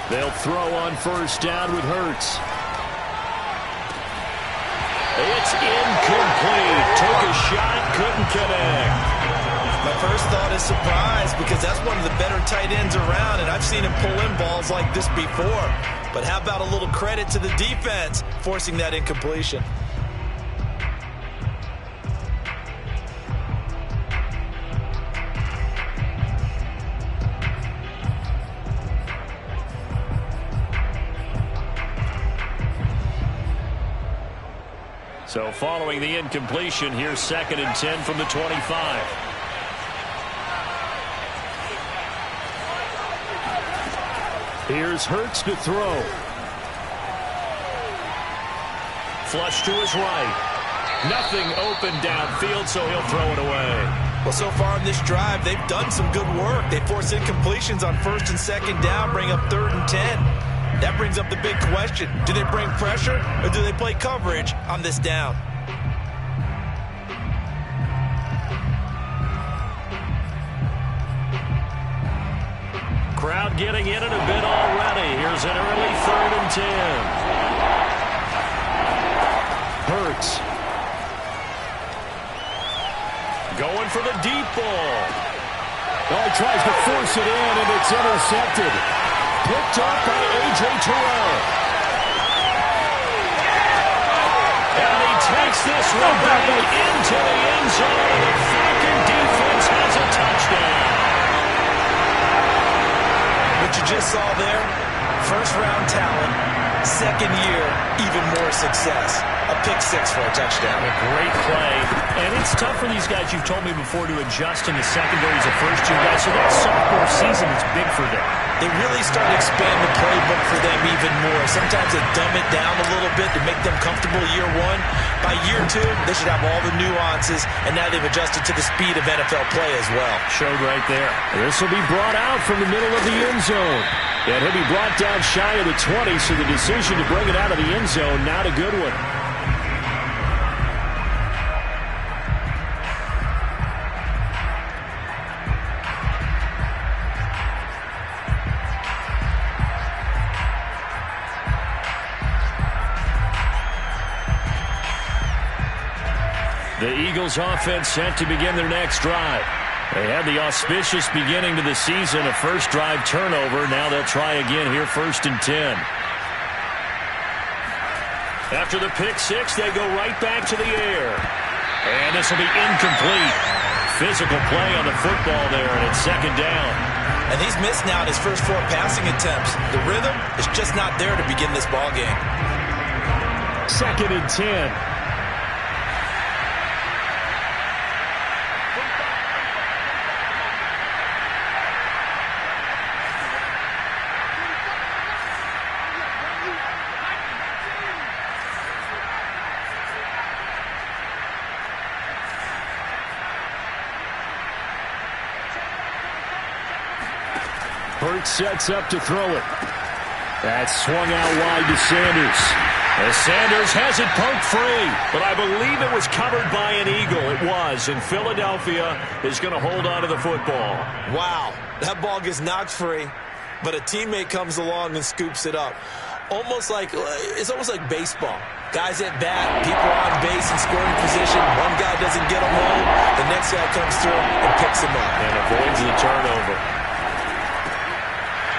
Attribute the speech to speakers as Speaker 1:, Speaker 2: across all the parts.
Speaker 1: They'll throw on first down with Hurts. It's incomplete. Took a shot, couldn't connect.
Speaker 2: My first thought is surprise, because that's one of the better tight ends around, and I've seen him pull in balls like this before. But how about a little credit to the defense forcing that incompletion?
Speaker 1: So following the incompletion, here's 2nd and 10 from the 25. Here's Hurts to throw. Flush to his right. Nothing open downfield, so he'll throw it away.
Speaker 2: Well, so far in this drive, they've done some good work. They force incompletions on 1st and 2nd down, bring up 3rd and 10. That brings up the big question. Do they bring pressure or do they play coverage on this down?
Speaker 1: Crowd getting in it a bit already. Here's an early 3rd and 10. Hurts. Going for the deep ball.
Speaker 3: Oh, he tries to force it in, and it's intercepted.
Speaker 1: Picked up by A.J. Terrell. And he takes this one back into the end zone. The Falcon defense has a touchdown.
Speaker 2: What you just saw there, first-round talent, 2nd year, even more success. A pick 6 for a touchdown.
Speaker 1: A great play. And it's tough for these guys, you've told me before, to adjust in the secondary as a first-year guy. So that sophomore season is big for them.
Speaker 2: They really start to expand the playbook for them even more. Sometimes they dumb it down a little bit to make them comfortable year 1. By year 2, they should have all the nuances, and now they've adjusted to the speed of NFL play as well.
Speaker 1: Showed right there.
Speaker 3: This will be brought out from the middle of the end zone.
Speaker 1: And he'll be brought down shy of the 20, so the decision to bring it out of the end zone, not a good one. The Eagles offense set to begin their next drive. They had the auspicious beginning to the season, a first drive turnover. Now they'll try again here, 1st and 10. After the pick 6, they go right back to the air. And this will be incomplete. Physical play on the football there, and it's 2nd down.
Speaker 2: And he's missed now in his first 4 passing attempts. The rhythm is just not there to begin this ball game.
Speaker 1: 2nd and 10. Hurts sets up to throw it. That's swung out wide to Sanders. As Sanders has it poked free, but I believe it was covered by an Eagle. It was, and Philadelphia is going to hold on to the football.
Speaker 2: Wow, that ball gets knocked free, but a teammate comes along and scoops it up. It's almost like baseball. Guys at bat, people on base in scoring position. One guy doesn't get them home, the next guy comes through and picks him up.
Speaker 1: And avoids the turnover.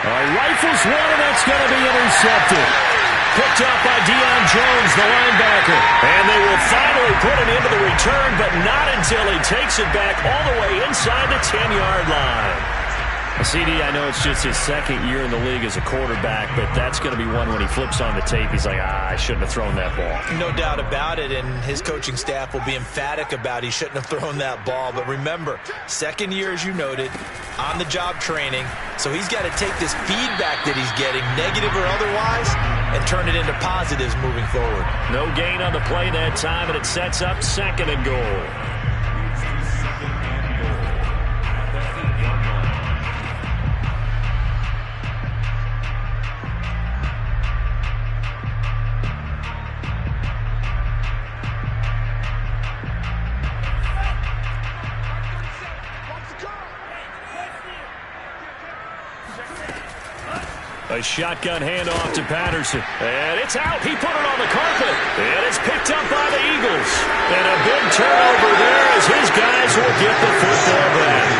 Speaker 1: Rifles one, and that's going to be intercepted. Picked up by Deion Jones, the linebacker. And they will finally put it into the return, but not until he takes it back all the way inside the 10-yard line. CD, I know it's just his 2nd year in the league as a quarterback, but that's going to be one when he flips on the tape, he's like, I shouldn't have thrown that ball.
Speaker 2: No doubt about it, and his coaching staff will be emphatic about he shouldn't have thrown that ball. But remember, 2nd year, as you noted, on-the-job training, so he's got to take this feedback that he's getting, negative or otherwise, and turn it into positives moving forward.
Speaker 1: No gain on the play that time, and it sets up 2nd and goal. A shotgun handoff to Patterson. And it's out. He put it on the carpet. And it's picked up by the Eagles. And a big turnover there as his guys will get the football back.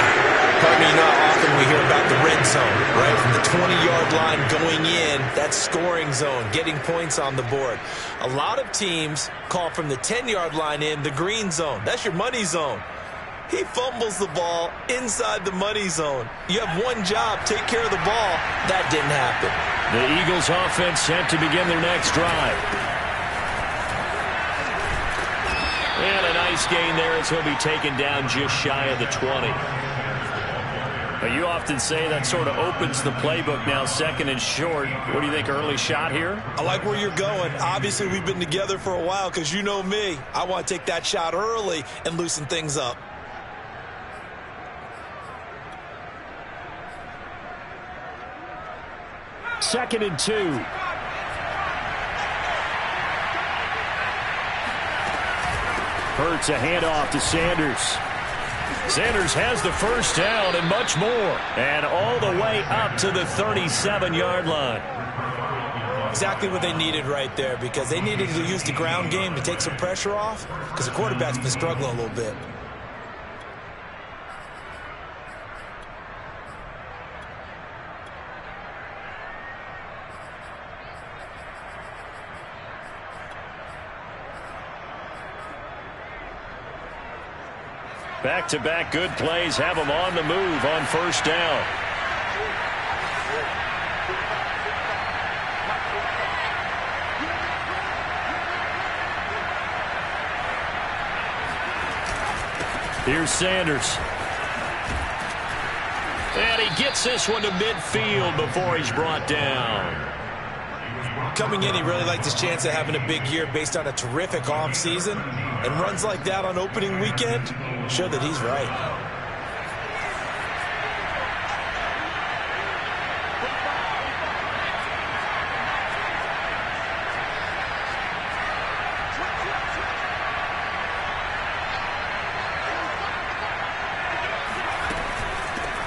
Speaker 2: Pardon me, not often we hear about the red zone, right? From the 20-yard line going in, that scoring zone, getting points on the board. A lot of teams call from the 10-yard line in the green zone. That's your money zone. He fumbles the ball inside the money zone. You have one job, take care of the ball. That didn't happen.
Speaker 1: The Eagles offense set to begin their next drive. And a nice gain there as he'll be taken down just shy of the 20. But you often say that sort of opens the playbook now, second and short. What do you think, early shot here?
Speaker 2: I like where you're going. Obviously, we've been together for a while because you know me. I want to take that shot early and loosen things up.
Speaker 1: Second and 2. Hurts a handoff to Sanders. Sanders has the first down and much more. And all the way up to the 37-yard line.
Speaker 2: Exactly what they needed right there, because they needed to use the ground game to take some pressure off, because the quarterback's been struggling a little bit.
Speaker 1: Back-to-back good plays have them on the move on first down. Here's Sanders. And he gets this one to midfield before he's brought down.
Speaker 2: Coming in, he really liked his chance of having a big year based on a terrific offseason. And runs like that on opening weekend show that he's right.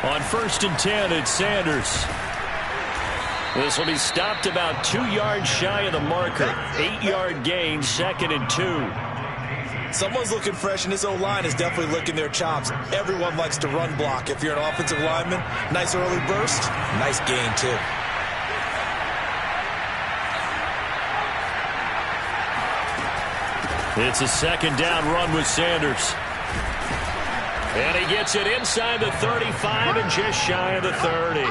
Speaker 1: On first and 10, it's Sanders. This will be stopped about 2 yards shy of the marker. 8-yard gain, second and 2.
Speaker 2: Someone's looking fresh, and his O-line is definitely licking their chops. Everyone likes to run block. If you're an offensive lineman, nice early burst, nice gain, too.
Speaker 1: It's a second down run with Sanders. And he gets it inside the 35 and just shy of the 30.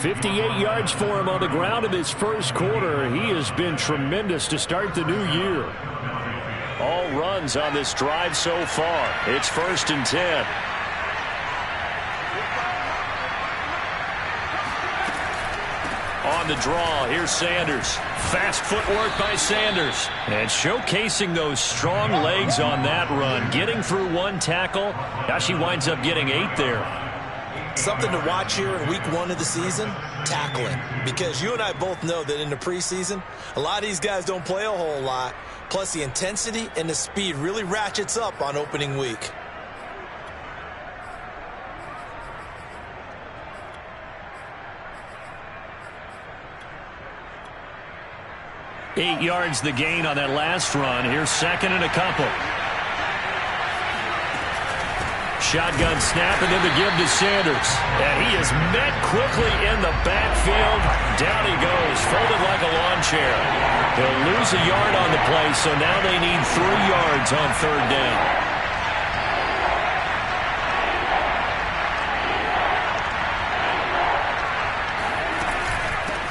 Speaker 1: 58 yards for him on the ground in his first quarter. He has been tremendous to start the new year. All runs on this drive so far. It's first and 10. On the draw, here's Sanders. Fast footwork by Sanders. And showcasing those strong legs on that run. Getting through one tackle. Now she winds up getting 8 there.
Speaker 2: Something to watch here in week 1 of the season, tackling. Because you and I both know that in the preseason, a lot of these guys don't play a whole lot. Plus, the intensity and the speed really ratchets up on opening week.
Speaker 1: Eight yards the gain on that last run. Here's second and a couple. Shotgun snap and then the give to Sanders. And he is met quickly in the backfield. Down he goes, folded like a lawn chair. He'll lose a yard on the play, so now they need 3 yards on third down.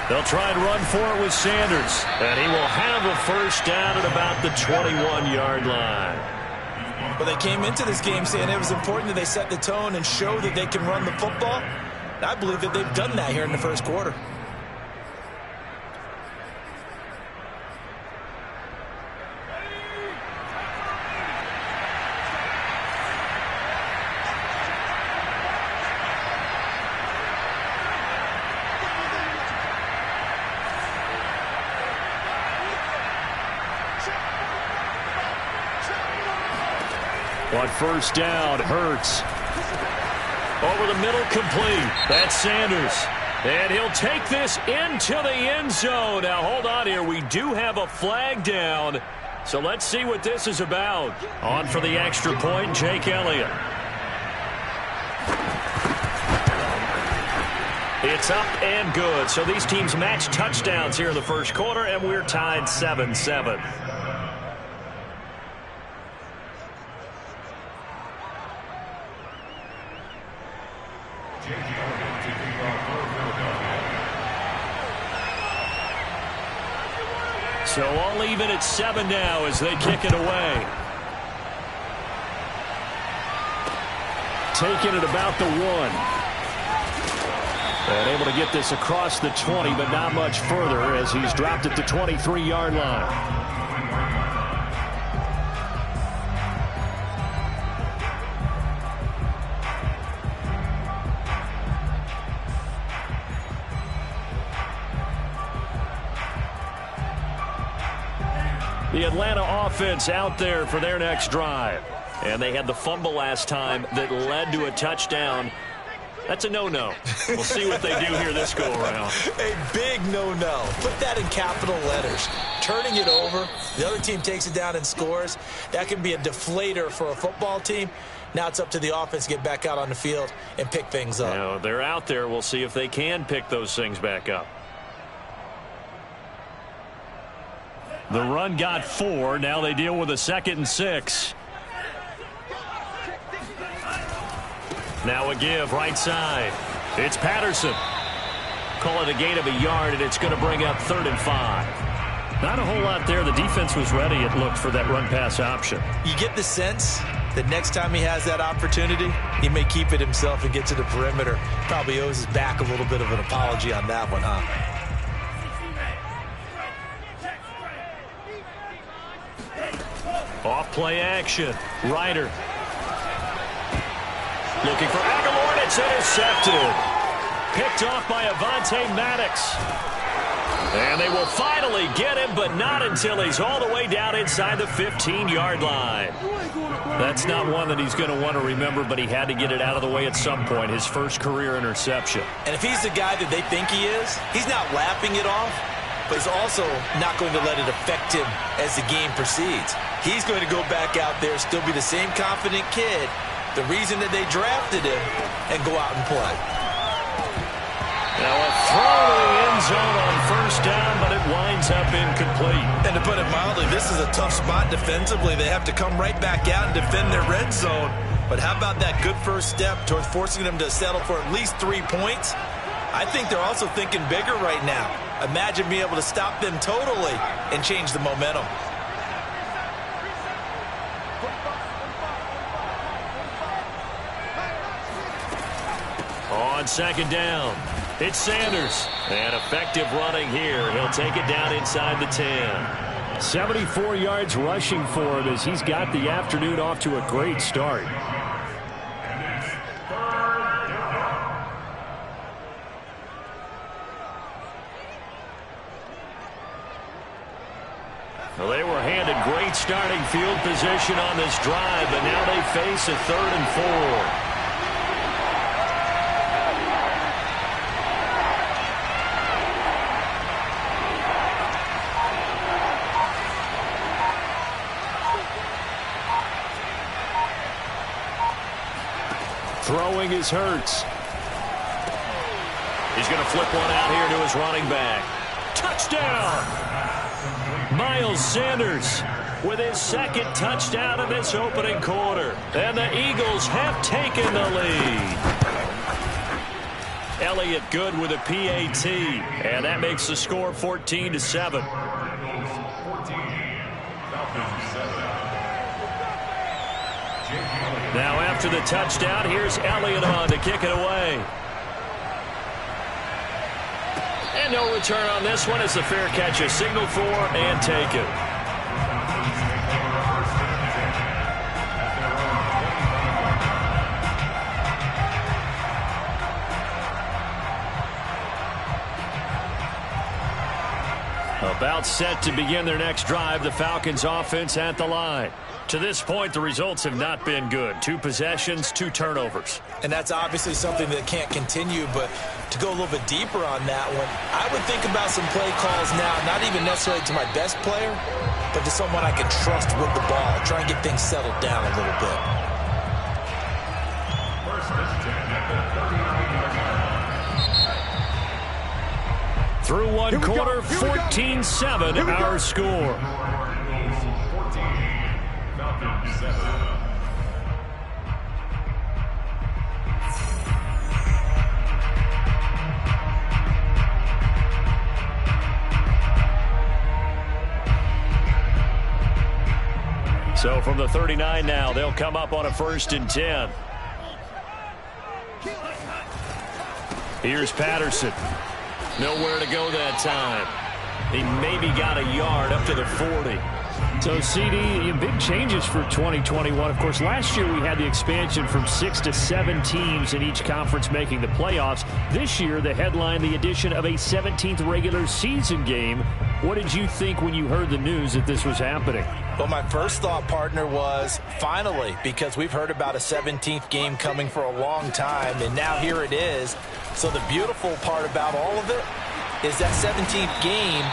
Speaker 1: They'll try and run for it with Sanders. And he will have a first down at about the 21-yard line.
Speaker 2: Well, they came into this game saying it was important that they set the tone and show that they can run the football. And I believe that they've done that here in the first quarter.
Speaker 1: On first down, Hurts. Over the middle, complete. That's Sanders. And he'll take this into the end zone. Now, hold on here. We do have a flag down. So let's see what this is about. On for the extra point, Jake Elliott. It's up and good. So these teams match touchdowns here in the first quarter, and we're tied 7-7. So all even at 7 now as they kick it away. Taking it about the 1. And able to get this across the 20, but not much further as he's dropped at the 23-yard line. The Atlanta offense out there for their next drive. And they had the fumble last time that led to a touchdown. That's a no-no. We'll see what they do here this go-around.
Speaker 2: A big no-no. Put that in capital letters. Turning it over, the other team takes it down and scores. That can be a deflator for a football team. Now it's up to the offense to get back out on the field and pick things up.
Speaker 1: Now, they're out there. We'll see if they can pick those things back up. The run got 4. Now they deal with a 2nd and 6. Now a give right side. It's Patterson. Call it a gain of a yard, and it's going to bring up 3rd and 5. Not a whole lot there. The defense was ready, it looked, for that run-pass option.
Speaker 2: You get the sense that next time he has that opportunity, he may keep it himself and get to the perimeter. Probably owes his back a little bit of an apology on that one, huh?
Speaker 1: Off play action. Ryder. Looking for Aguilar, and it's intercepted. Picked off by Avonte Maddox. And they will finally get him, but not until he's all the way down inside the 15-yard line. That's not one that he's going to want to remember, but he had to get it out of the way at some point, his first career interception.
Speaker 2: And if he's the guy that they think he is, he's not lapping it off, but he's also not going to let it affect him as the game proceeds. He's going to go back out there, still be the same confident kid, the reason that they drafted him, and go out and play.
Speaker 1: Now a throw to the end zone on 1st down, but it winds up incomplete.
Speaker 2: And to put it mildly, this is a tough spot defensively. They have to come right back out and defend their red zone. But how about that good first step towards forcing them to settle for at least 3 points? I think they're also thinking bigger right now. Imagine being able to stop them totally and change the momentum.
Speaker 1: On 2nd down, it's Sanders. And effective running here. He'll take it down inside the 10. 74 yards rushing for him as he's got the afternoon off to a great start. Well, they were handed great starting field position on this drive, but now they face a 3rd and 4. Throwing is Hurts. He's going to flip one out here to his running back. Touchdown! Miles Sanders with his 2nd touchdown of this opening quarter. And the Eagles have taken the lead. Elliott good with a PAT. And that makes the score 14-7. Now after the touchdown, here's Elliott on to kick it away. And no return on this one as the fair catch is signaled for and taken. A About set to begin their next drive, the Falcons offense at the line. To this point, the results have not been good. 2 possessions, 2 turnovers.
Speaker 2: And that's obviously something that can't continue, but to go a little bit deeper on that one, I would think about some play calls now, not even necessarily to my best player, but to someone I can trust with the ball. Try and get things settled down a little bit.
Speaker 1: Through one quarter, 14-7 our score. So from the 39 now, they'll come up on a 1st and 10. Here's Patterson. Nowhere to go that time. He maybe got a yard up to the 40.
Speaker 3: So, CD, big changes for 2021. Of course, last year we had the expansion from 6 to 7 teams in each conference making the playoffs. This year, the headline, the addition of a 17th regular season game. What did you think when you heard the news that this was happening?
Speaker 2: Well, my first thought, partner, was finally, because we've heard about a 17th game coming for a long time, and now here it is. So the beautiful part about all of it is that 17th game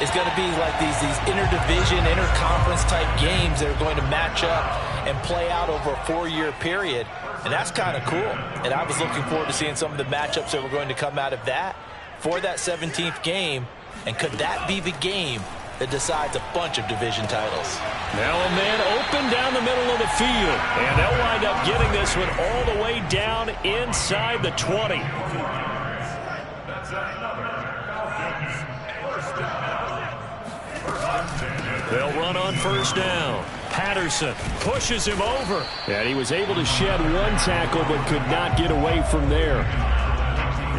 Speaker 2: is going to be like these interdivision, interconference type games that are going to match up and play out over a 4-year period. And that's kind of cool. And I was looking forward to seeing some of the matchups that were going to come out of that for that 17th game. And could that be the game that decides a bunch of division titles?
Speaker 1: Now a man open down the middle of the field. And they'll wind up getting this one all the way down inside the 20. They'll run on 1st down. Patterson pushes him over.
Speaker 3: And he was able to shed 1 tackle but could not get away from there.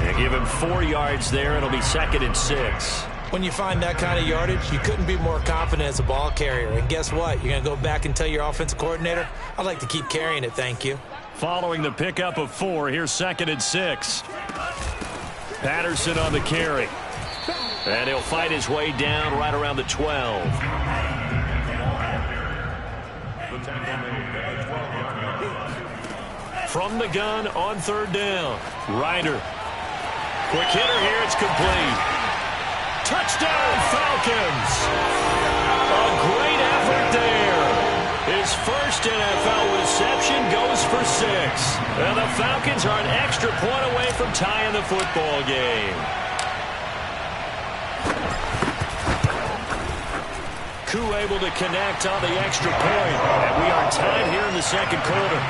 Speaker 1: They give him 4 yards there. It'll be 2nd and 6.
Speaker 2: When you find that kind of yardage, you couldn't be more confident as a ball carrier. And guess what? You're going to go back and tell your offensive coordinator, I'd like to keep carrying it, thank you.
Speaker 1: Following the pickup of 4, here's 2nd and 6. Patterson on the carry. And he'll fight his way down right around the 12. From the gun on 3rd down. Ryder. Quick hitter here. It's complete. Touchdown, Falcons. A great effort there. His first NFL reception goes for 6. And the Falcons are an extra point away from tying the football game. Koo able to connect on the extra point. And we are tied here in the 2nd quarter.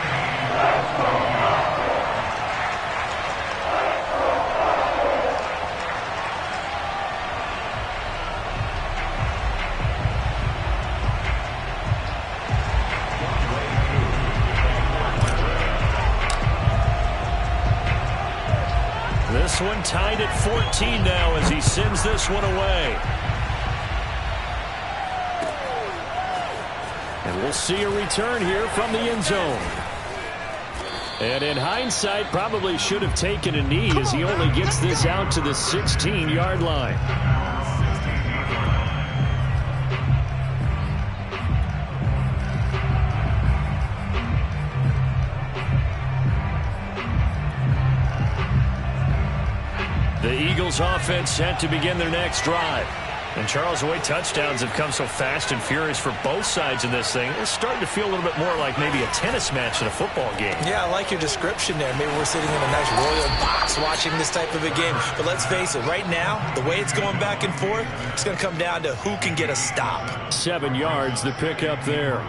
Speaker 1: This one tied at 14 now as he sends this one away. And we'll see a return here from the end zone. And in hindsight, probably should have taken a knee as he only gets this out to the 16-yard line. The Eagles offense set to begin their next drive. And Charles, the way touchdowns have come so fast and furious for both sides in this thing, it's starting to feel a little bit more like maybe a tennis match in a football game.
Speaker 2: Yeah, I like your description there. Maybe we're sitting in a nice royal box watching this type of a game. But let's face it, right now, the way it's going back and forth, it's going to come down to who can get a stop.
Speaker 3: 7 yards, the pickup there.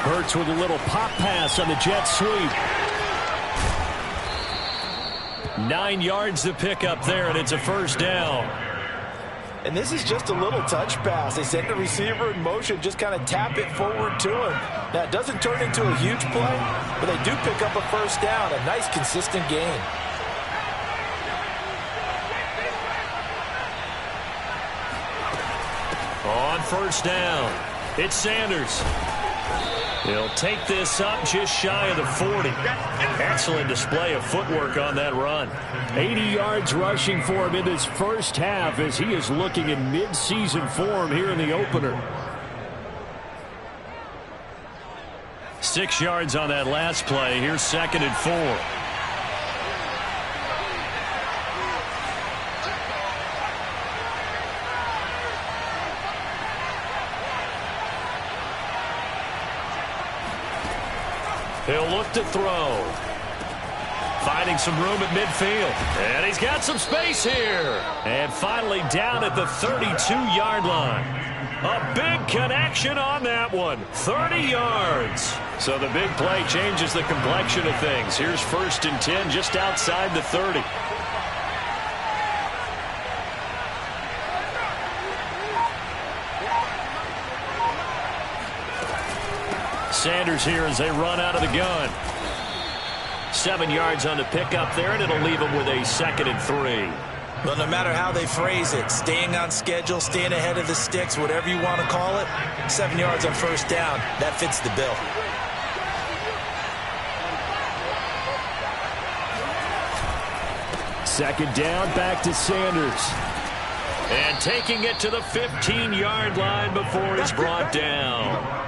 Speaker 3: Hurts with a little pop pass on the jet sweep.
Speaker 1: 9 yards to pick up there, and it's a 1st down.
Speaker 2: And this is just a little touch pass. They send the receiver in motion, just kind of tap it forward to him. Now, it doesn't turn into a huge play, but they do pick up a 1st down. A nice, consistent gain.
Speaker 1: On first down. It's Sanders. He'll take this up just shy of the 40. Excellent display of footwork on that run.
Speaker 3: 80 yards rushing for him in this first half as he is looking in mid-season form here in the opener.
Speaker 1: 6 yards on that last play. Here's 2nd and 4. He'll look to throw. Finding some room at midfield. And he's got some space here. And finally down at the 32-yard line. A big connection on that one. 30 yards. So the big play changes the complexion of things. Here's 1st and 10 just outside the 30. Sanders here as they run out of the gun. 7 yards on the pickup there, and it'll leave them with a 2nd and 3.
Speaker 2: Well, no matter how they phrase it, staying on schedule, staying ahead of the sticks, whatever you want to call it, 7 yards on first down, that fits the bill.
Speaker 3: Second down, back to Sanders.
Speaker 1: And taking it to the 15-yard line before it's brought down.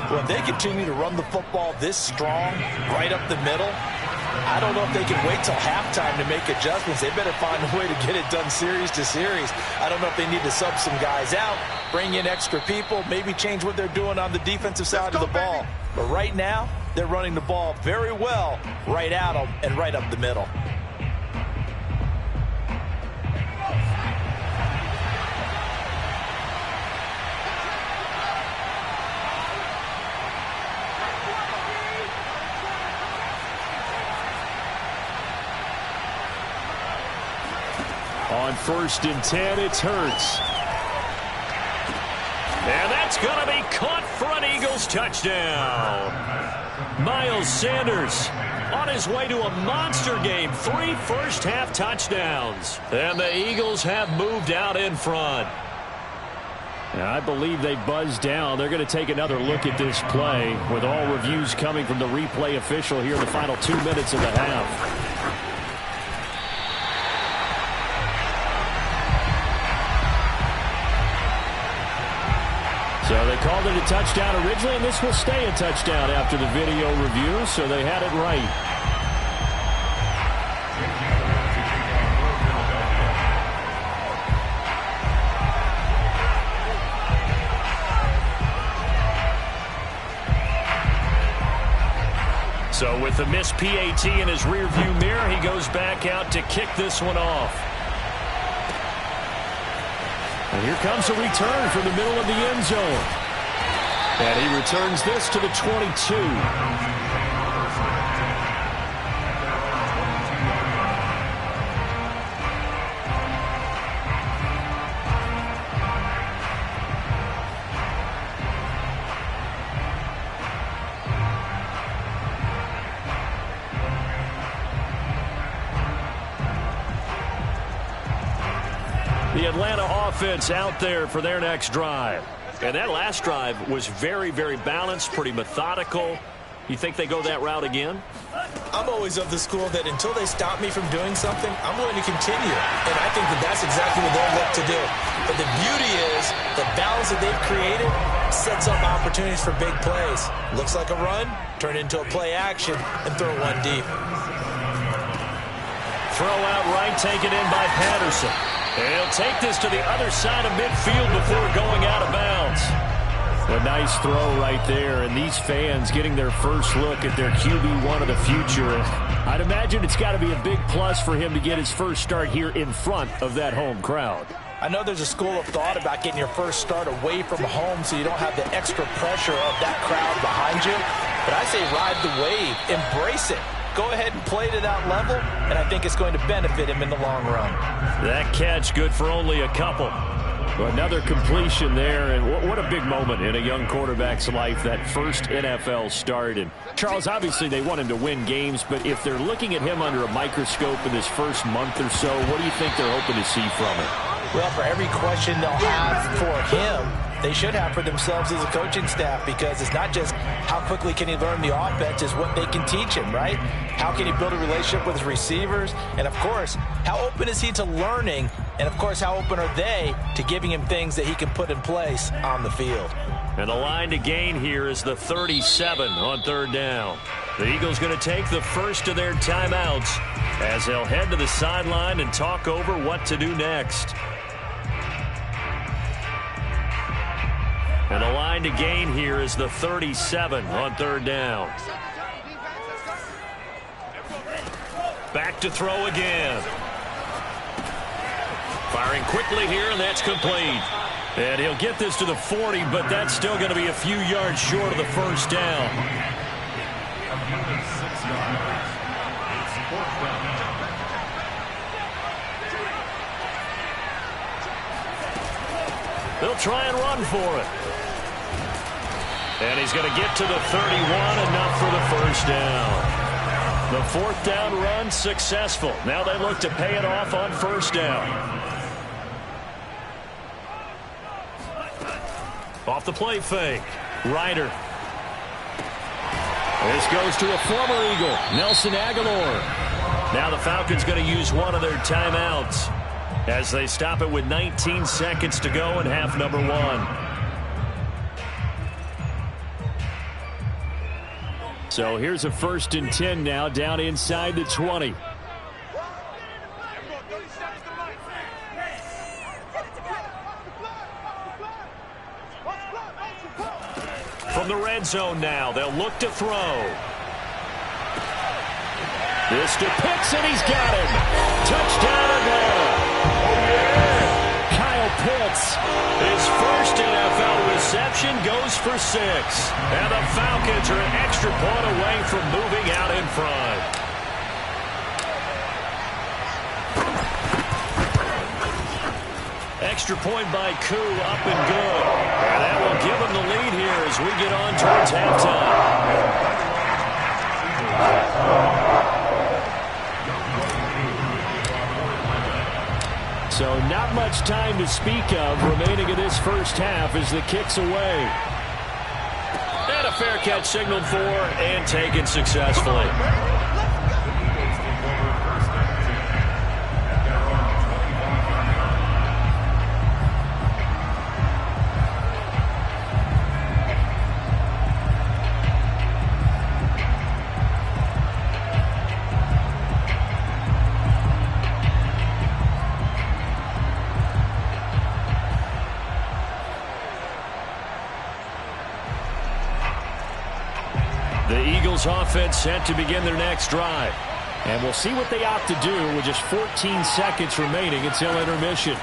Speaker 2: Well, if they continue to run the football this strong, right up the middle, I don't know if they can wait till halftime to make adjustments. They better find a way to get it done series to series. I don't know if they need to sub some guys out, bring in extra people, maybe change what they're doing on the defensive side of the ball. But right now, they're running the ball very well right at them and right up the middle.
Speaker 3: On 1st and 10, it's Hurts.
Speaker 1: And that's going to be caught for an Eagles touchdown. Miles Sanders on his way to a monster game. 3 first-half touchdowns. And the Eagles have moved out in front.
Speaker 3: Now, I believe they buzzed down. They're going to take another look at this play with all reviews coming from the replay official here in the final 2 minutes of the half. So they called it a touchdown originally, and this will stay a touchdown after the video review, so they had it right.
Speaker 1: So with the missed PAT in his rearview mirror, he goes back out to kick this one off.
Speaker 3: And here comes a return from the middle of the end zone. And he returns this to the 22.
Speaker 1: The Atlanta offense out there for their next drive. And that last drive was very, very balanced, pretty methodical. You think they go that route again?
Speaker 2: I'm always of the school that until they stop me from doing something, I'm going to continue. And I think that that's exactly what they'll look to do. But the beauty is the balance that they've created sets up opportunities for big plays. Looks like a run, turn into a play action, and throw one deep.
Speaker 1: Throw out right, taken in by Patterson. And he'll take this to the other side of midfield before going out of bounds.
Speaker 3: A nice throw right there, and these fans getting their first look at their QB1 of the future. I'd imagine it's got to be a big plus for him to get his first start here in front of that home crowd.
Speaker 2: I know there's a school of thought about getting your first start away from home so you don't have the extra pressure of that crowd behind you. But I say ride the wave, embrace it. Go ahead and play to that level, and I think it's going to benefit him in the long run.
Speaker 1: That catch good for only a couple.
Speaker 3: Well, another completion there, and what a big moment in a young quarterback's life, that first NFL start. And Charles, obviously they want him to win games, but if they're looking at him under a microscope in this first month or so, what do you think they're hoping to see from him?
Speaker 2: Well, for every question they'll have for him, they should have for themselves as a coaching staff, because it's not just how quickly can he learn the offense, it's what they can teach him, right? How can he build a relationship with his receivers? And, of course, how open is he to learning? And, of course, how open are they to giving him things that he can put in place on the field?
Speaker 3: And the line to gain here is the 37 on third down. The Eagles going to take the first of their timeouts as they'll head to the sideline and talk over what to do next. And the line to gain here is the 37 on third down. Back to throw again. Firing quickly here, and that's complete. And he'll get this to the 40, but that's still going to be a few yards short of the first down. They'll try and run for it. And he's going to get to the 31, enough for the first down. The fourth down run successful. Now they look to pay it off on first down. Off the play fake. Ryder. This goes to a former Eagle, Nelson Aguilar. Now the Falcons going to use one of their timeouts as they stop it with 19 seconds to go in half number one. So here's a 1st and 10 now, down inside the 20. From the red zone now, they'll look to throw. This to Pitts, and he's got him. Touchdown Atlanta. Kyle Pitts, his first NFL reception, goes for 6. And the Falcons are an extra point away from moving out in front. Extra point by Koo, up and good. And that will give them the lead here as we get on towards halftime. So not much time to speak of remaining in this first half as the kick's away. And a fair catch signaled for and taken successfully. Offense set to begin their next drive. And we'll see what they opt to do with just 14 seconds remaining until intermission.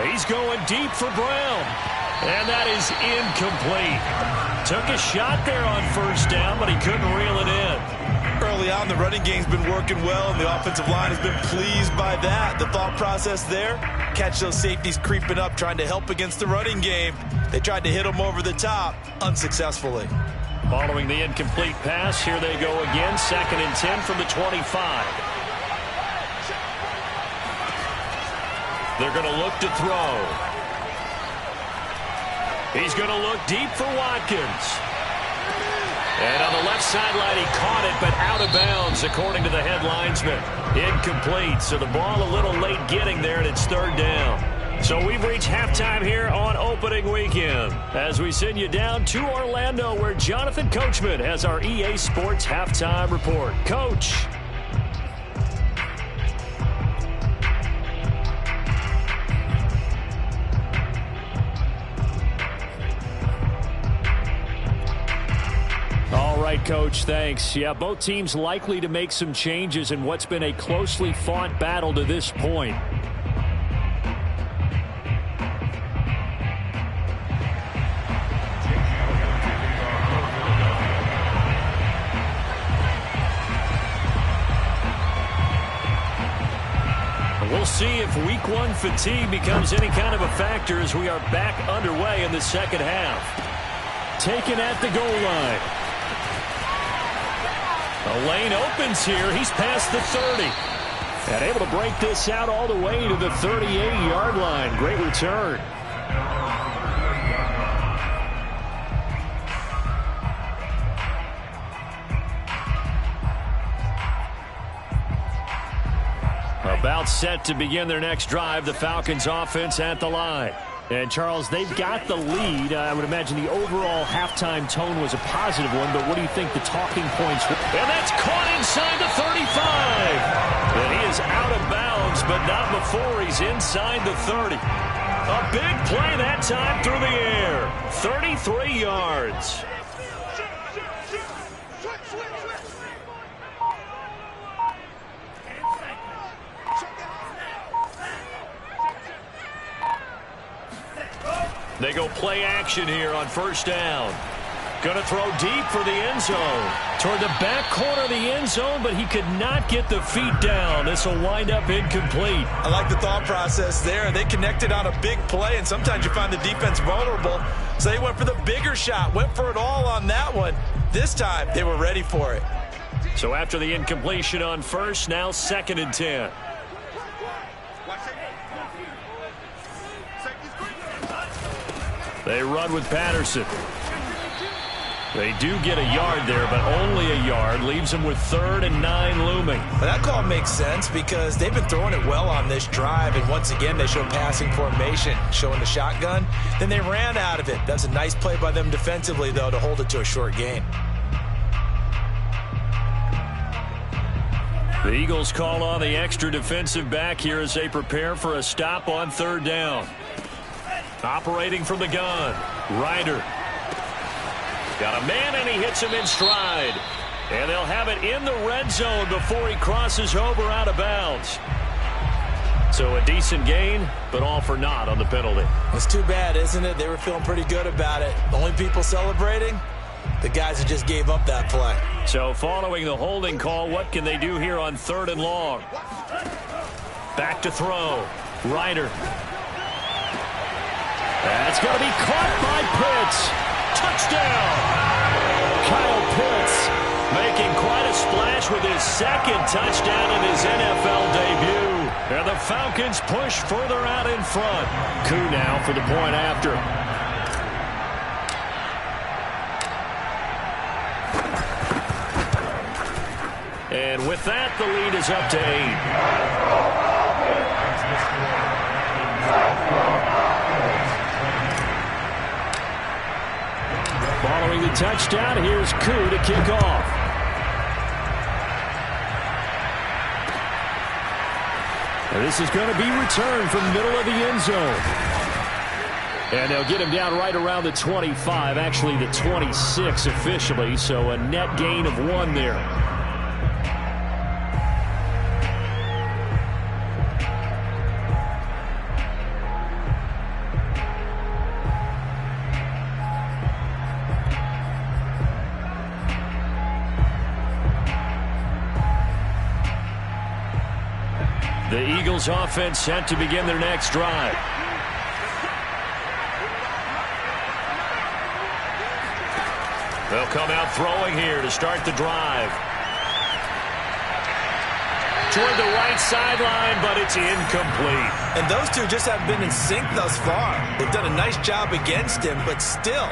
Speaker 3: He's going deep for Brown. And that is incomplete. Took a shot there on first down, but he couldn't reel it in.
Speaker 2: Early on, the running game's been working well, and the offensive line has been pleased by that. The thought process there, catch those safeties creeping up, trying to help against the running game. They tried to hit him over the top, unsuccessfully.
Speaker 3: Following the incomplete pass, here they go again. 2nd and 10 from the 25. They're going to look to throw. He's going to look deep for Watkins. And on the left sideline, he caught it, but out of bounds, according to the head linesman. Incomplete, so the ball a little late getting there, and it's 3rd down. So we've reached halftime here on opening weekend as we send you down to Orlando, where Jonathan Coachman has our EA Sports halftime report. Coach. All right, Coach, thanks. Yeah, both teams likely to make some changes in what's been a closely fought battle to this point. We'll see if week one fatigue becomes any kind of a factor as we are back underway in the second half. Taken at the goal line. A lane opens here. He's past the 30. And able to break this out all the way to the 38-yard line. Great return. About set to begin their next drive, the Falcons offense at the line. And, Charles, they've got the lead. I would imagine the overall halftime tone was a positive one, but what do you think the talking points were? And that's caught inside the 35. And he is out of bounds, but not before he's inside the 30. A big play that time through the air. 33 yards. They go play action here on first down. Going to throw deep for the end zone. Toward the back corner of the end zone, but he could not get the feet down. This will wind up incomplete.
Speaker 2: I like the thought process there. They connected on a big play, and sometimes you find the defense vulnerable. So they went for the bigger shot, went for it all on that one. This time, they were ready for it.
Speaker 3: So after the incompletion on first, now 2nd and 10. They run with Patterson. They do get a yard there, but only a yard. Leaves them with 3rd and 9 looming.
Speaker 2: Well, that call makes sense because they've been throwing it well on this drive, and once again they show passing formation, showing the shotgun. Then they ran out of it. That's a nice play by them defensively, though, to hold it to a short gain.
Speaker 3: The Eagles call on the extra defensive back here as they prepare for a stop on 3rd down. Operating from the gun, Ryder. Got a man, and he hits him in stride. And they'll have it in the red zone before he crosses over out of bounds. So a decent gain, but all for naught on the penalty.
Speaker 2: It's too bad, isn't it? They were feeling pretty good about it. The only people celebrating, the guys that just gave up that play.
Speaker 3: So following the holding call, what can they do here on 3rd and long? Back to throw, Ryder. That's going to be caught by Pitts. Touchdown! Kyle Pitts making quite a splash with his 2nd touchdown in his NFL debut. And the Falcons push further out in front. Koo now for the point after. And with that, the lead is up to 8. Following the touchdown, here's Koo to kick off. And this is going to be returned from the middle of the end zone. And they'll get him down right around the 25, actually the 26 officially, so a net gain of 1 there. The Eagles offense set to begin their next drive. They'll come out throwing here to start the drive. Toward the right sideline, but it's incomplete.
Speaker 2: And those two just haven't been in sync thus far. They've done a nice job against him, but still,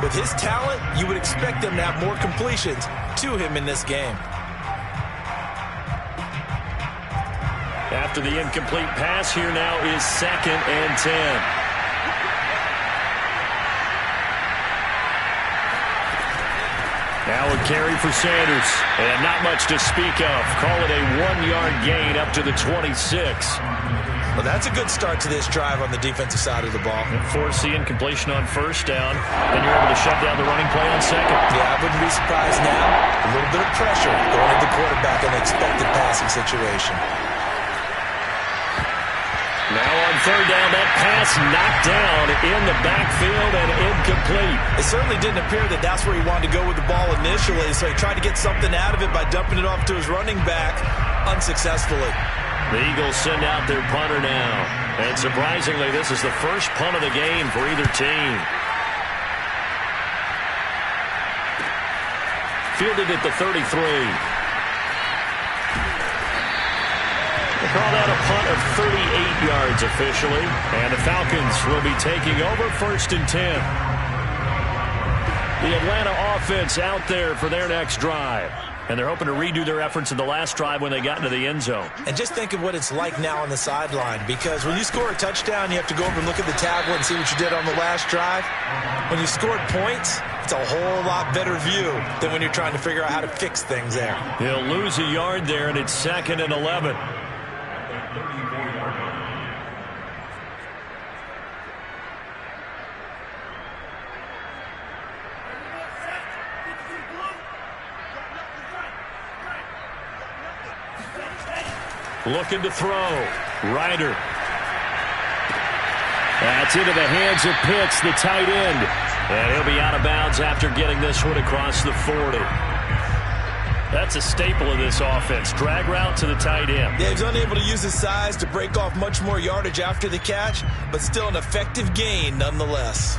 Speaker 2: with his talent, you would expect them to have more completions to him in this game.
Speaker 3: After the incomplete pass, here now is 2nd and 10. Now a carry for Sanders, and not much to speak of. Call it a 1-yard gain up to the 26.
Speaker 2: Well, that's a good start to this drive on the defensive side of the ball.
Speaker 3: Force the incompletion on first down, then you're able to shut down the running play on 2nd.
Speaker 2: Yeah, I wouldn't be surprised now. A little bit of pressure going at the quarterback in an expected passing situation.
Speaker 3: Now on 3rd down, that pass knocked down in the backfield and incomplete.
Speaker 2: It certainly didn't appear that that's where he wanted to go with the ball initially, so he tried to get something out of it by dumping it off to his running back unsuccessfully.
Speaker 3: The Eagles send out their punter now. And surprisingly, this is the first punt of the game for either team. Fielded at the 33. call that a punt of 38 yards officially. And the Falcons will be taking over 1st and 10. The Atlanta offense out there for their next drive. And they're hoping to redo their efforts in the last drive when they got into the end zone.
Speaker 2: And just think of what it's like now on the sideline, because when you score a touchdown, you have to go over and look at the tablet and see what you did on the last drive. When you scored points, it's a whole lot better view than when you're trying to figure out how to fix things there.
Speaker 3: He'll lose a yard there, and it's 2nd and 11. Looking to throw. Ryder. That's into the hands of Pitts, the tight end. And he'll be out of bounds after getting this one across the 40. That's a staple of this offense. Drag route to the tight end.
Speaker 2: Yeah, he's unable to use his size to break off much more yardage after the catch, but still an effective gain nonetheless.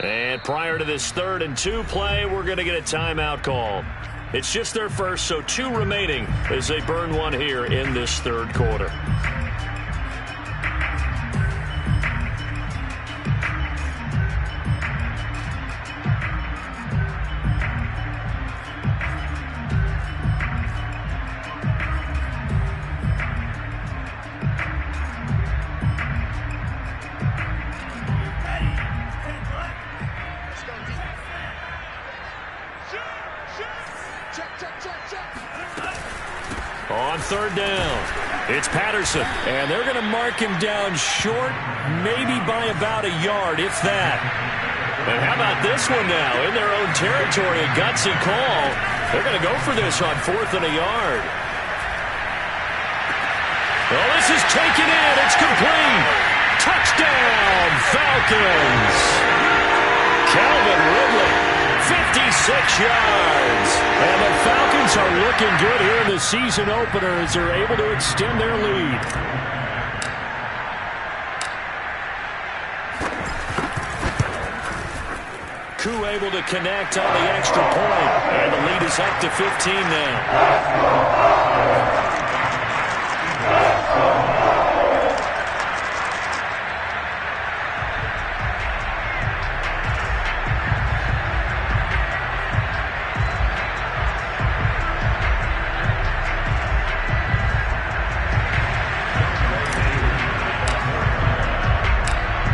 Speaker 3: And prior to this 3rd and 2 play, we're going to get a timeout call. It's just their first, so 2 remaining as they burn one here in this 3rd quarter. On 3rd down, it's Patterson, and they're going to mark him down short, maybe by about a yard, if that. And how about this one now? In their own territory, a gutsy call. They're going to go for this on 4th and a yard. Well, this is taken in. It's complete. Touchdown, Falcons. Calvin Ridley, 56 yards. And the Falcons are looking good here in the season opener as they're able to extend their lead. Koo able to connect on the extra point. And the lead is up to 15 now.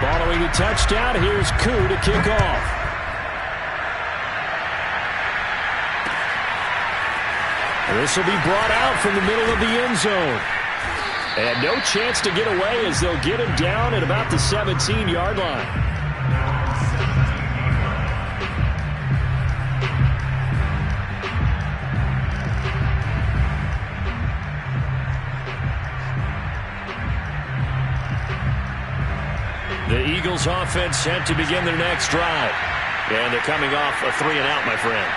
Speaker 3: Following the touchdown, here's Koo to kick off. This will be brought out from the middle of the end zone. And no chance to get away as they'll get him down at about the 17-yard line. The Eagles offense set to begin their next drive. And they're coming off a 3-and-out, my friend.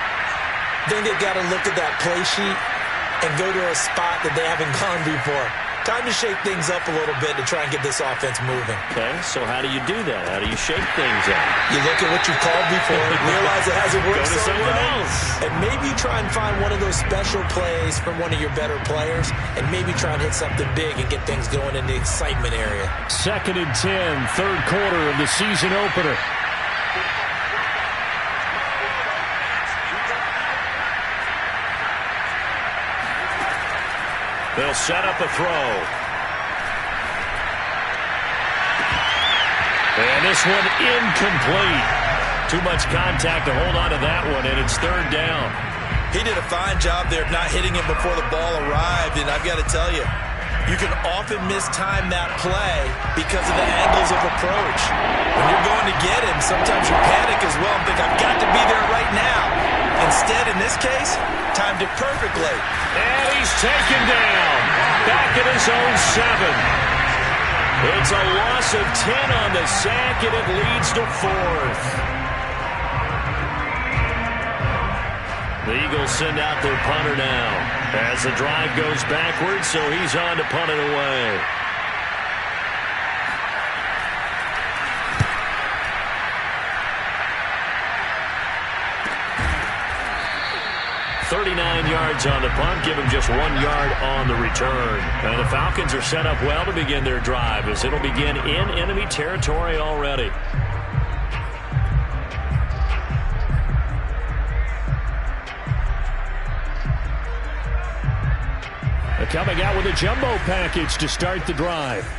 Speaker 2: Then they've got to look at that play sheet and go to a spot that they haven't gone before. Time to shake things up a little bit to try and get this offense moving.
Speaker 3: Okay, so how do you do that? How do you shake things up?
Speaker 2: You look at what you've called before, realize it hasn't worked
Speaker 3: Go to
Speaker 2: so
Speaker 3: someone
Speaker 2: well,
Speaker 3: else.
Speaker 2: and maybe try and find one of those special plays from one of your better players, and maybe try and hit something big and get things going in the excitement area.
Speaker 3: 2nd and 10, 3rd quarter of the season opener. They'll set up a throw. And this one incomplete. Too much contact to hold on to that one, and it's 3rd down.
Speaker 2: He did a fine job there of not hitting it before the ball arrived, and I've got to tell you, you can often mistime that play because of the angles of approach. When you're going to get him, sometimes you panic as well and think, I've got to be there right now. Instead, in this case, timed it perfectly.
Speaker 3: And he's taken down. Back at his own 7.
Speaker 1: It's a loss of 10 on the sack, and it leads to 4th. The Eagles send out their punter now as the drive goes backwards, so he's on to punt it away. .39 yards on the punt, give him just 1 yard on the return. And the Falcons are set up well to begin their drive as it'll begin in enemy territory already. They're coming out with a jumbo package to start the drive.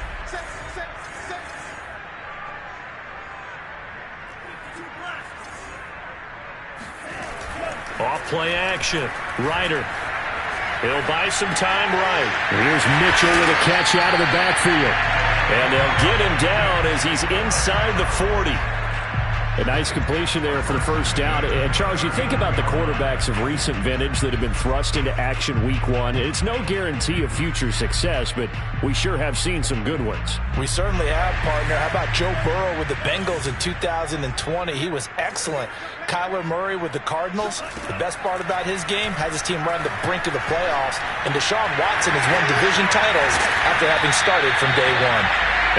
Speaker 1: Off-play action. Ryder. He'll buy some time right. Here's Mitchell with a catch out of the backfield. And they'll get him down as he's inside the 40. A nice completion there for the first down. And, Charles, you think about the quarterbacks of recent vintage that have been thrust into action week 1. It's no guarantee of future success, but we sure have seen some good ones.
Speaker 2: We certainly have, partner. How about Joe Burrow with the Bengals in 2020? He was excellent. Kyler Murray with the Cardinals. The best part about his game, has his team run the brink of the playoffs. And Deshaun Watson has won division titles after having started from day 1.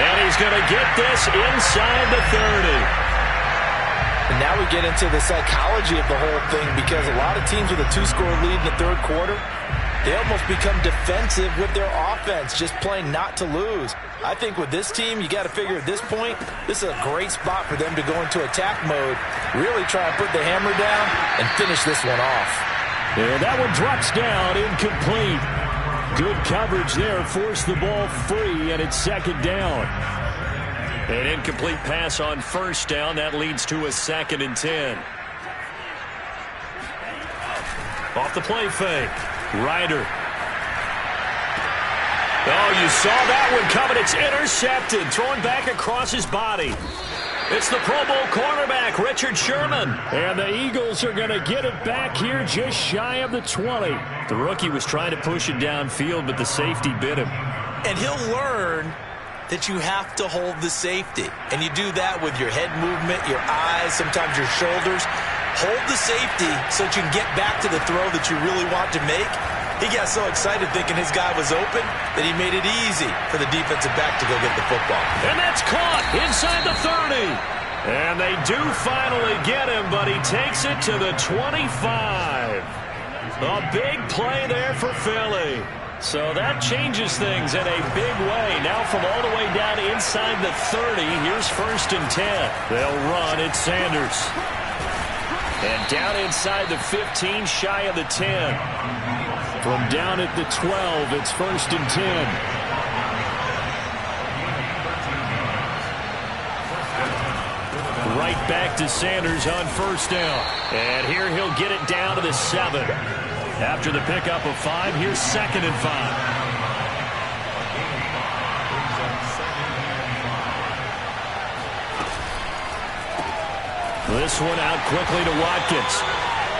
Speaker 1: And he's going to get this inside the 30.
Speaker 2: And now we get into the psychology of the whole thing, because a lot of teams with a 2-score lead in the third quarter, they almost become defensive with their offense, just playing not to lose. I think with this team, you got to figure at this point, this is a great spot for them to go into attack mode, really try and put the hammer down and finish this one off.
Speaker 1: And that one drops down, incomplete. Good coverage there, forced the ball free, and it's second down. An incomplete pass on first down. That leads to a 2nd and 10. Off the play fake. Ryder. Oh, you saw that one coming. It's intercepted. Thrown back across his body. It's the Pro Bowl cornerback, Richard Sherman. And the Eagles are going to get it back here just shy of the 20. The rookie was trying to push it downfield, but the safety bit him.
Speaker 2: And he'll learn that you have to hold the safety. And you do that with your head movement, your eyes, sometimes your shoulders. Hold the safety so that you can get back to the throw that you really want to make. He got so excited thinking his guy was open that he made it easy for the defensive back to go get the football.
Speaker 1: And that's caught inside the 30. And they do finally get him, but he takes it to the 25. A big play there for Philly. So that changes things in a big way. Now from all the way down inside the 30, here's 1st and 10. They'll run. It's Sanders. And down inside the 15, shy of the 10. From down at the 12, it's 1st and 10. Right back to Sanders on first down. And here he'll get it down to the 7. After the pickup of 5, here's 2nd and 5. This one out quickly to Watkins.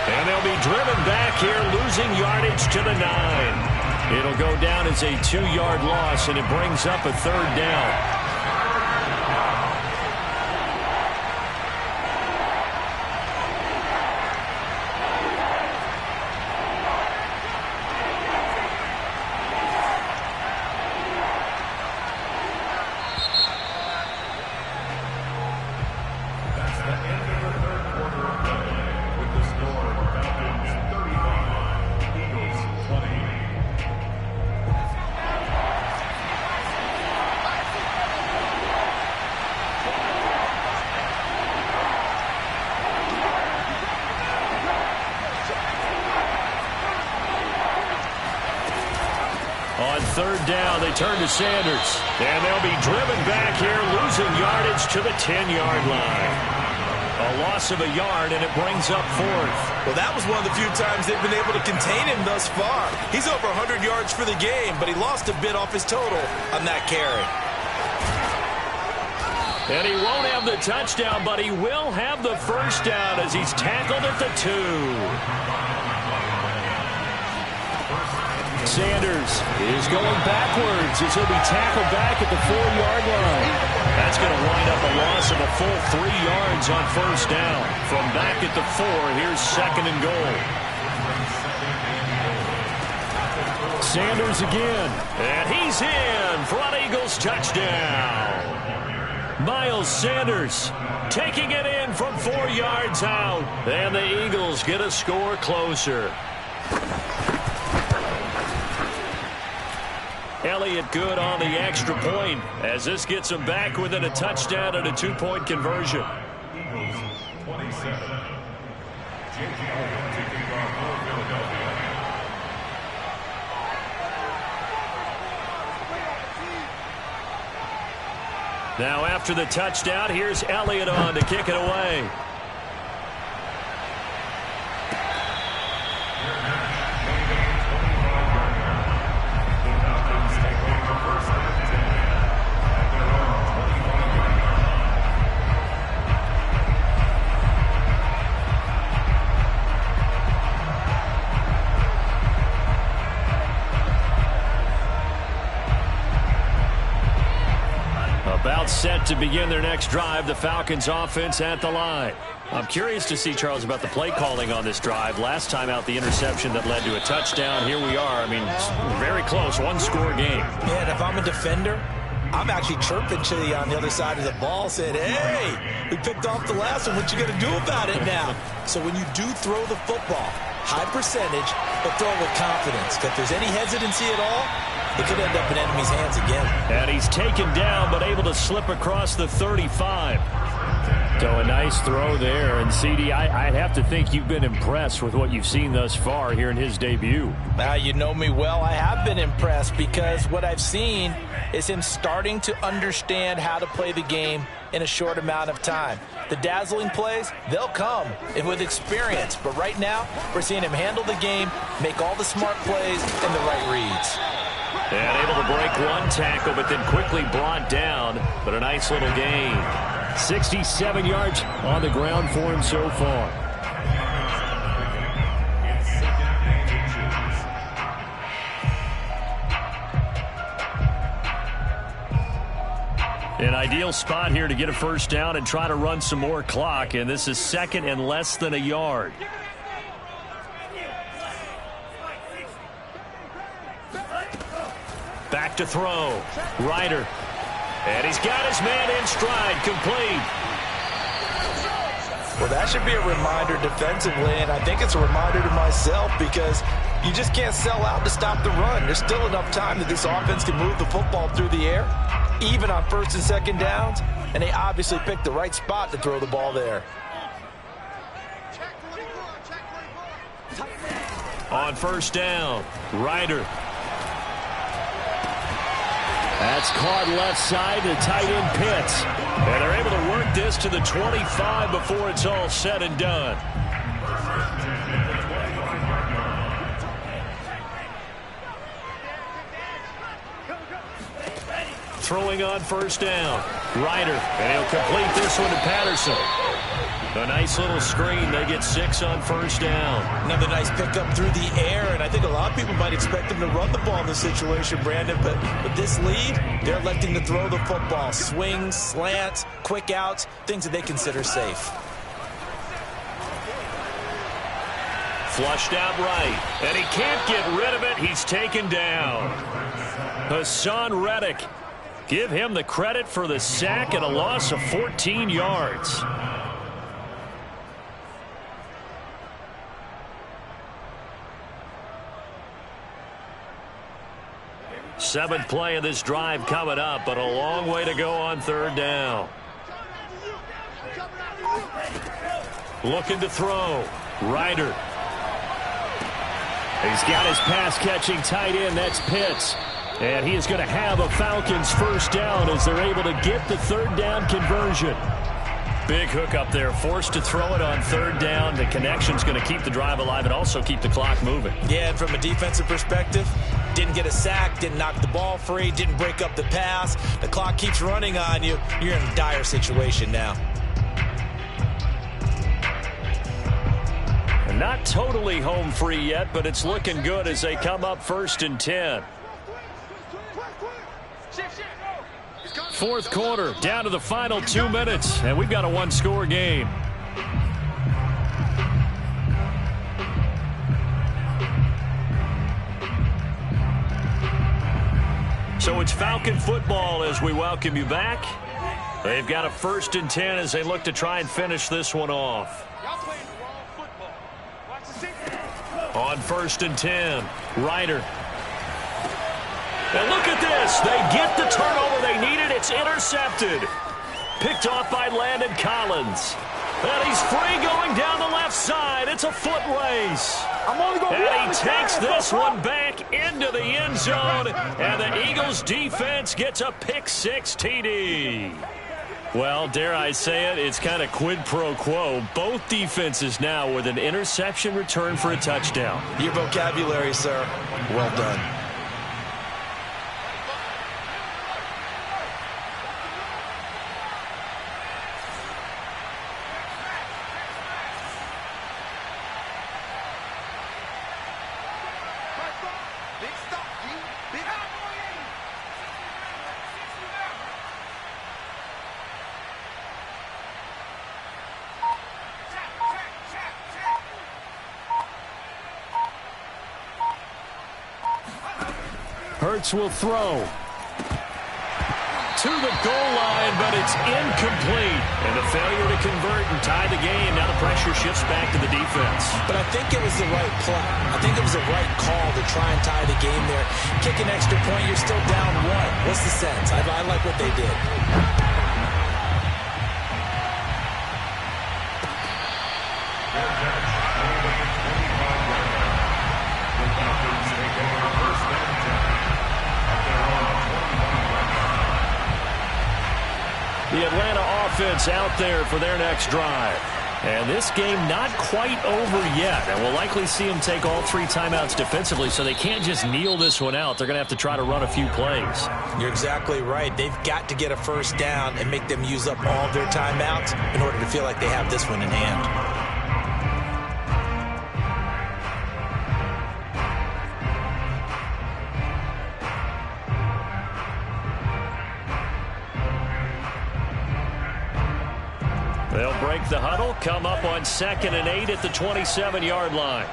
Speaker 1: And they'll be driven back here, losing yardage to the 9. It'll go down as a 2-yard loss, and it brings up a 3rd down. On 3rd down, they turn to Sanders. And they'll be driven back here, losing yardage to the 10-yard line. A loss of a yard, and it brings up 4th.
Speaker 2: Well, that was one of the few times they've been able to contain him thus far. He's over 100 yards for the game, but he lost a bit off his total on that carry.
Speaker 1: And he won't have the touchdown, but he will have the first down as he's tackled at the 2.
Speaker 3: Sanders is going backwards as he'll be tackled back at the 4-yard line. That's going to wind up a loss of a full 3 yards on first down. From back at the 4, here's 2nd and goal. Sanders again, and he's in for an Eagles touchdown. Miles Sanders taking it in from 4 yards out, and the Eagles get a score closer. Elliott good on the extra point as this gets him back within a touchdown and a 2-point conversion. Now after the touchdown, here's Elliott on to kick it away. About set to begin their next drive, the Falcons offense at the line. I'm curious to see, Charles, about the play calling on this drive. Last time out, the interception that led to a touchdown. Here we are. I mean, very close, 1-score game.
Speaker 2: Yeah, and if I'm a defender, I'm actually chirping to you on the other side of the ball, saying, hey, we picked off the last one. What you going to do about it now? So when you do throw the football, high percentage, but throw it with confidence. If there's any hesitancy at all, it could end up in enemy's hands again.
Speaker 3: And he's taken down, but able to slip across the 35. So a nice throw there. And, CD, I'd have to think you've been impressed with what you've seen thus far here in his debut.
Speaker 2: Now, you know me well. I have been impressed because what I've seen is him starting to understand how to play the game in a short amount of time. The dazzling plays, they'll come with experience. But right now, we're seeing him handle the game, make all the smart plays, and the right reads.
Speaker 3: And able to break one tackle, but then quickly brought down. But a nice little gain. 67 yards on the ground for him so far. An ideal spot here to get a first down and try to run some more clock. And this is 2nd and less than a yard. Back to throw. Ryder. And he's got his man in stride. Complete.
Speaker 2: Well, that should be a reminder defensively, and I think it's a reminder to myself because you just can't sell out to stop the run. There's still enough time that this offense can move the football through the air, even on 1st and 2nd downs, and they obviously picked the right spot to throw the ball there.
Speaker 3: On first down, Ryder. That's caught left side to tight end Pitts. And they're able to work this to the 25 before it's all said and done. Throwing on first down, Ryder. And he'll complete this one to Patterson. A nice little screen. They get 6 on first down.
Speaker 2: Another nice pickup through the air, and I think a lot of people might expect them to run the ball in this situation, Brandon, but with this lead, they're electing to throw the football. Swings, slants, quick outs, things that they consider safe.
Speaker 3: Flushed out right, and he can't get rid of it. He's taken down. Hassan Reddick. Give him the credit for the sack and a loss of 14 yards. Seventh play of this drive coming up, but a long way to go on 3rd down. Looking to throw. Ryder. He's got his pass-catching tight end. That's Pitts. And he is going to have a Falcons first down as they're able to get the 3rd down conversion. Big hook up there, forced to throw it on 3rd down. The connection's going to keep the drive alive and also keep the clock moving.
Speaker 2: Yeah, and from a defensive perspective, didn't get a sack, didn't knock the ball free, didn't break up the pass. The clock keeps running on you. You're in a dire situation now.
Speaker 3: And Not totally home free yet, but it's looking good as they come up 1st and 10. Fourth quarter, down to the final 2 minutes, and we've got a one-score game. So it's Falcon football as we welcome you back. They've got a 1st and 10 as they look to try and finish this one off. On 1st and 10, Ryder. And look at this. They get the turnover they needed. It's intercepted. Picked off by Landon Collins. And he's free going down the left side. It's a foot race. And he takes this one back into the end zone. And the Eagles defense gets a pick-6 TD. Well, dare I say it, it's kind of quid pro quo. Both defenses now with an interception return for a touchdown.
Speaker 2: Your vocabulary, sir. Well done.
Speaker 3: Hurts will throw to the goal line, but it's incomplete. And a failure to convert and tie the game. Now the pressure shifts back to the defense.
Speaker 2: But I think it was the right play. I think it was the right call to try and tie the game there. Kick an extra point, you're still down 1. What's the sense? I like what they did.
Speaker 3: The Atlanta offense out there for their next drive. And this game not quite over yet. And we'll likely see them take all 3 timeouts defensively, so they can't just kneel this one out. They're going to have to try to run a few plays.
Speaker 2: You're exactly right. They've got to get a first down and make them use up all their timeouts in order to feel like they have this one in hand.
Speaker 3: They'll break the huddle, come up on 2nd and 8 at the 27-yard line.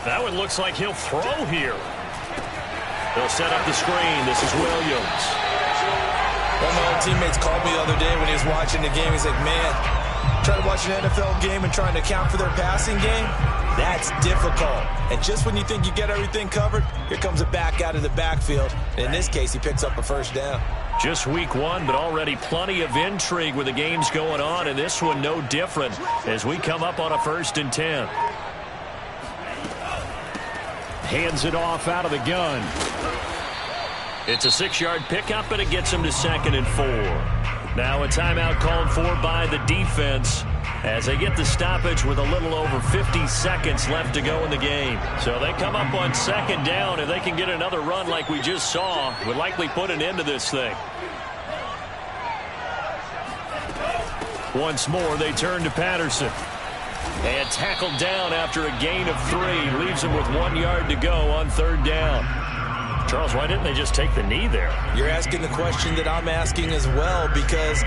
Speaker 3: That one looks like he'll throw here. They'll set up the screen. This is Williams.
Speaker 2: One of my old teammates called me the other day when he was watching the game. He's like, man, trying to watch an NFL game and trying to account for their passing game, that's difficult. And just when you think you get everything covered, here comes a back out of the backfield. And in this case, he picks up a first down.
Speaker 3: Just week 1, but already plenty of intrigue with the games going on, and this one no different as we come up on a 1st and 10. Hands it off out of the gun. It's a 6-yard pickup, and it gets him to 2nd and 4. Now a timeout called for by the defense as they get the stoppage with a little over 50 seconds left to go in the game. So they come up on 2nd down. If they can get another run like we just saw, would likely put an end to this thing. Once more, they turn to Patterson. And tackled down after a gain of 3. Leaves him with 1 yard to go on 3rd down. Charles, why didn't they just take the knee there?
Speaker 2: You're asking the question that I'm asking as well, because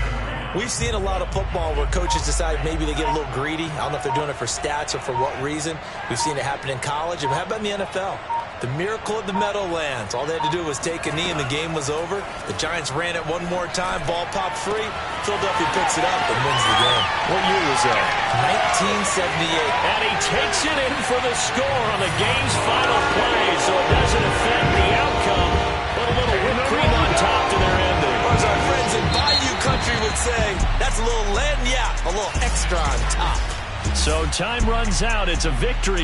Speaker 2: we've seen a lot of football where coaches decide maybe they get a little greedy. I don't know if they're doing it for stats or for what reason. We've seen it happen in college. And how about in the NFL? The miracle of the Meadowlands. All they had to do was take a knee and the game was over. The Giants ran it one more time. Ball popped free. Philadelphia picks it up and wins the game.
Speaker 3: What year was that?
Speaker 2: 1978.
Speaker 3: And he takes it in for the score on the game's final play, so it doesn't affect the outcome. Put a little whipped cream on top to their ending.
Speaker 2: Or as our friends in Bayou Country would say, that's a little lagniappe, a little extra on top.
Speaker 3: So time runs out. It's a victory